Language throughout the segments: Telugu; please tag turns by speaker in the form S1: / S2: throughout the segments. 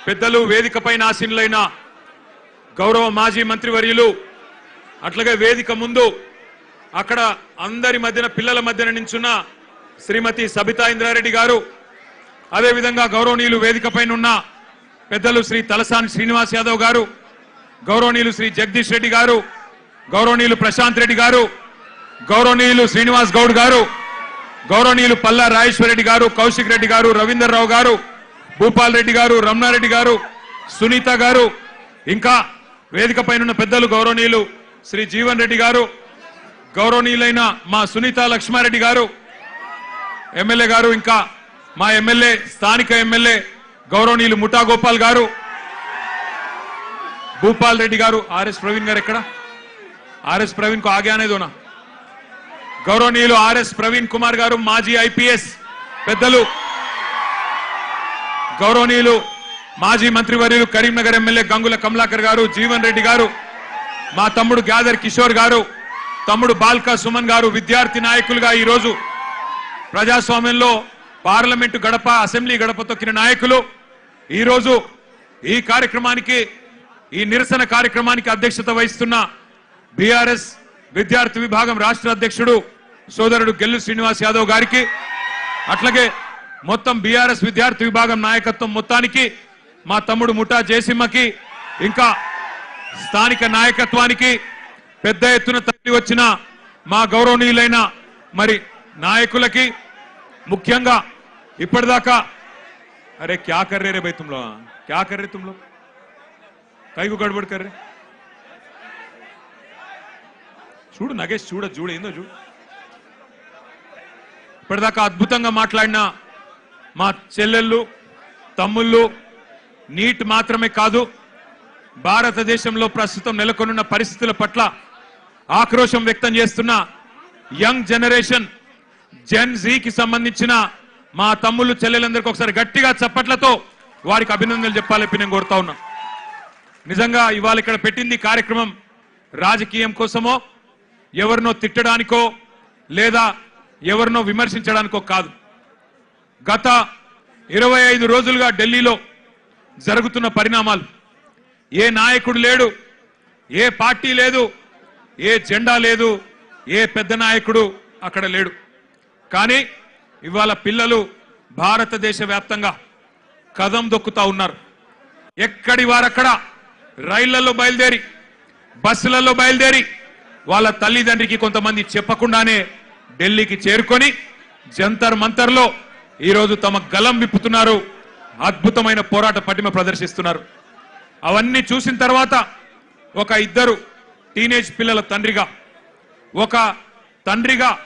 S1: పెద్దలు వేదికపైన ఆసీనులైన గౌరవ మాజీ మంత్రివర్యులు అట్లాగే వేదిక ముందు అక్కడ అందరి మధ్యన పిల్లల మధ్యన నించున్న శ్రీమతి సబితా ఇంద్రారెడ్డి గారు అదే విధంగా గౌరవనీయులు వేదికపైన ఉన్న పెద్దలు శ్రీ తలసాని శ్రీనివాస్ యాదవ్ గారు గౌరవనీయులు శ్రీ జగదీష్ రెడ్డి గారు గౌరవనీయులు ప్రశాంత్ రెడ్డి గారు గౌరవనీయులు శ్రీనివాస్ గౌడ్ గారు గౌరవనీయులు పల్లా రాజేశ్వర రెడ్డి గారు కౌశిక్ రెడ్డి గారు రవీందర్ రావు గారు భూపాల్ రెడ్డి గారు రమణారెడ్డి గారు సునీత గారు ఇంకా వేదికపైన ఉన్న పెద్దలు గౌరవనీయులు శ్రీ జీవన్ రెడ్డి గారు గౌరవనీయులైన మా సునీత లక్ష్మారెడ్డి గారు ఎమ్మెల్యే గారు ఇంకా మా ఎమ్మెల్యే స్థానిక ఎమ్మెల్యే గౌరవనీయులు ముఠా గోపాల్ గారు భూపాల్ రెడ్డి గారు ఆర్ఎస్ ప్రవీణ్ గారు ఎక్కడ ఆర్ఎస్ ప్రవీణ్ को आगे आने दो ना గౌరవనీయులు ఆర్ఎస్ ప్రవీణ్ కుమార్ గారు మాజీ ఐపీఎస్ పెద్దలు గౌరవనీయులు మాజీ మంత్రివర్యులు కరీంనగర్ ఎమ్మెల్యే గంగుల కమలాకర్ గారు జీవన్ రెడ్డి గారు మా తమ్ముడు గ్యాదర్ కిషోర్ గారు తమ్ముడు బాల్కా సుమన్ గారు విద్యార్థి నాయకులుగా ఈ రోజు ప్రజాస్వామ్యంలో పార్లమెంటు గడప అసెంబ్లీ గడప తొక్కిన నాయకులు ఈ రోజు ఈ కార్యక్రమానికి ఈ నిరసన కార్యక్రమానికి అధ్యక్షత వహిస్తున్న బీఆర్ఎస్ విద్యార్థి విభాగం రాష్ట్ర అధ్యక్షుడు సోదరుడు గెల్లు శ్రీనివాస్ యాదవ్ గారికి అట్లాగే మొత్తం బీఆర్ఎస్ విద్యార్థి విభాగం నాయకత్వం మొత్తానికి మా తమ్ముడు ముఠా జయసింహకి ఇంకా స్థానిక నాయకత్వానికి పెద్ద ఎత్తున తరలి వచ్చిన మా గౌరవనీయులైన మరి నాయకులకి ముఖ్యంగా ఇప్పటిదాకా अरे क्या कर रहे रे भाई तुम लोग क्या कर रहे तुम लोग कई को गड़बड़ कर रहे చూడు నగేష్ చూడు ఏందో చూడు ఇప్పటిదాకా అద్భుతంగా మాట్లాడిన మా చెల్లెళ్ళు తమ్ముళ్ళు నీట్ మాత్రమే కాదు భారతదేశంలో ప్రస్తుతం నెలకొన్న పరిస్థితుల పట్ల ఆక్రోశం వ్యక్తం చేస్తున్న యంగ్ జనరేషన్ జెన్ జీ కి సంబంధించిన మా తమ్ముళ్ళు చెల్లెలందరికీ ఒకసారి గట్టిగా చప్పట్లతో వారికి అభినందనలు చెప్పాలని నేను కోరుతా ఉన్నా నిజంగా ఇవాళ ఇక్కడ పెట్టింది కార్యక్రమం రాజకీయం కోసమో ఎవరినో తిట్టడానికో లేదా ఎవరినో విమర్శించడానికో కాదు గత 25 రోజులుగా ఢిల్లీలో జరుగుతున్న పరిణామాలు ఏ నాయకుడు లేడు ఏ పార్టీ లేదు ఏ జెండా లేదు ఏ పెద్ద నాయకుడు అక్కడ లేడు కానీ ఇవాళ పిల్లలు భారతదేశ వ్యాప్తంగా కదం దొక్కుతా ఉన్నారు ఎక్కడి వారక్కడ రైళ్లలో బయలుదేరి బస్సులలో బయలుదేరి వాళ్ళ తల్లిదండ్రికి కొంతమంది చెప్పకుండానే ఢిల్లీకి చేరుకొని జంతర్ మంతర్లో ఈ రోజు తమ గలం విప్పుతున్నారు అద్భుతమైన పోరాట పటిమ ప్రదర్శిస్తున్నారు అవన్నీ చూసిన తర్వాత ఒక ఇద్దరు టీనేజ్ పిల్లల తండ్రిగా ఒక తండ్రిగా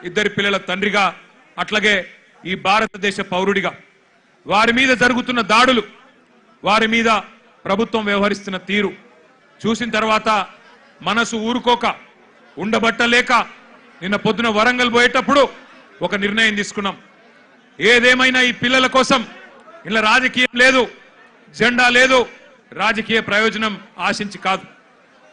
S1: ఇద్దరు పిల్లల తండ్రిగా అట్లాగే ఈ భారతదేశ పౌరుడిగా వారి మీద జరుగుతున్న దాడులు వారి మీద ప్రభుత్వం వ్యవహరిస్తున్న తీరు చూసిన తర్వాత మనసు ఊరుకోక ఉండబట్టలేక నిన్న పొద్దున వరంగల్ పోయేటప్పుడు ఒక నిర్ణయం తీసుకున్నాం ఏదేమైనా ఈ పిల్లల కోసం ఇలా రాజకీయం లేదు జెండా లేదు రాజకీయ ప్రయోజనం ఆశించి కాదు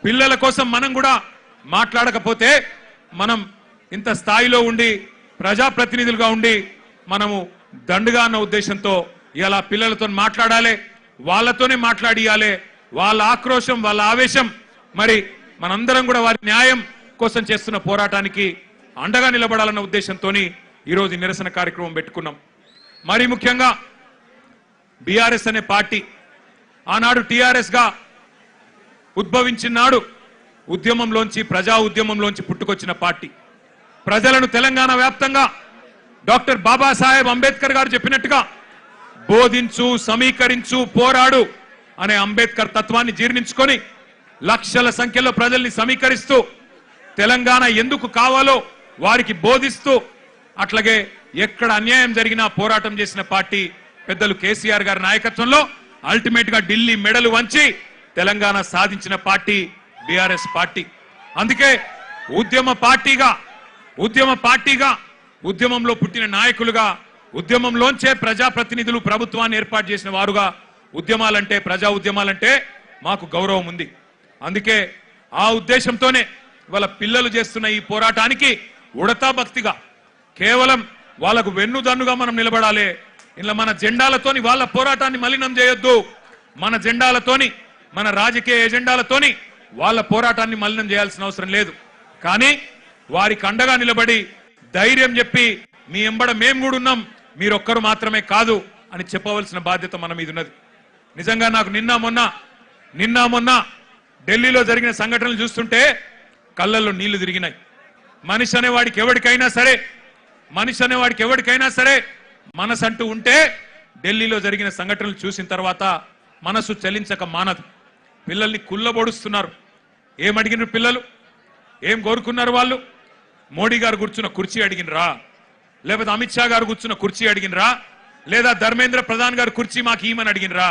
S1: పిల్లల కోసం మనం కూడా మాట్లాడకపోతే మనం ఇంత స్థాయిలో ఉండి ప్రజాప్రతినిధులుగా ఉండి మనము దండుగా అన్న ఉద్దేశంతో ఇలా పిల్లలతో మాట్లాడాలి వాళ్ళతోనే మాట్లాడియాలి వాళ్ళ ఆక్రోశం వాళ్ళ ఆవేశం మరి మనందరం కూడా వారి న్యాయం కోసం చేస్తున్న పోరాటానికి అండగా నిలబడాలన్న ఉద్దేశంతోని ఈ రోజు నిరసన కార్యక్రమం పెట్టుకున్నాం మరి ముఖ్యంగా బీఆర్ఎస్ అనే పార్టీ ఆనాడు టీఆర్ఎస్ గా ఉద్భవించినాడు ఉద్యమంలోంచి ప్రజా ఉద్యమంలోంచి పుట్టుకొచ్చిన పార్టీ ప్రజలను తెలంగాణ వ్యాప్తంగా డాక్టర్ బాబాసాహెబ్ అంబేద్కర్ గారు చెప్పినట్టుగా బోధించు సమీకరించు పోరాడు అనే అంబేద్కర్ తత్వాన్ని జీర్ణించుకొని లక్షల సంఖ్యలో ప్రజల్ని సమీకరిస్తూ తెలంగాణ ఎందుకు కావాలో వారికి బోధిస్తూ అట్లాగే ఎక్కడ అన్యాయం జరిగినా పోరాటం చేసిన పార్టీ పెద్దలు కేసీఆర్ గారి నాయకత్వంలో అల్టిమేట్ గా ఢిల్లీ మెడలు వంచి తెలంగాణ సాధించిన పార్టీ బీఆర్ఎస్ పార్టీ అందుకే ఉద్యమ పార్టీగా ఉద్యమంలో పుట్టిన నాయకులుగా ఉద్యమంలోంచే ప్రజాప్రతినిధులు ప్రభుత్వాన్ని ఏర్పాటు చేసిన వారుగా ఉద్యమాలంటే ప్రజా ఉద్యమాలంటే మాకు గౌరవం ఉంది అందుకే ఆ ఉద్దేశంతోనే వాళ్ళ పిల్లలు చేస్తున్న ఈ పోరాటానికి ఉడతా భక్తిగా కేవలం వాళ్ళకు వెన్నుదన్నుగా మనం నిలబడాలి ఇలా మన జెండాలతోని వాళ్ళ పోరాటాన్ని మలినం చేయొద్దు మన జెండాలతోని మన రాజకీయ ఎజెండాలతోని వాళ్ళ పోరాటాన్ని మలినం చేయాల్సిన అవసరం లేదు. కానీ వారికి అండగా నిలబడి ధైర్యం చెప్పి మీ ఎంబడ మేము కూడా ఉన్నాం, మీరొక్కరు మాత్రమే కాదు అని చెప్పవలసిన బాధ్యత మన మీద ఉన్నది. నిజంగా నాకు నిన్న మొన్న ఢిల్లీలో జరిగిన సంఘటనలు చూస్తుంటే కళ్ళల్లో నీళ్లు తిరిగినాయి. మనిషి అనేవాడికి ఎవరికైనా సరే మనసంటూ ఉంటే ఢిల్లీలో జరిగిన సంఘటనలు చూసిన తర్వాత మనసు చలించక మానదు. పిల్లల్ని కుల్లబొడుస్తున్నారు. ఏం అడిగినారు పిల్లలు? ఏం కోరుకున్నారు వాళ్ళు? మోడీ గారు కూర్చున్న కుర్చీ అడిగినరా? లేకపోతే అమిత్ షా గారు కూర్చున్న కుర్చీ అడిగినరా? లేదా ధర్మేంద్ర ప్రధాన్ గారు కుర్చీ మాకు ఇవ్వమని అడిగినరా?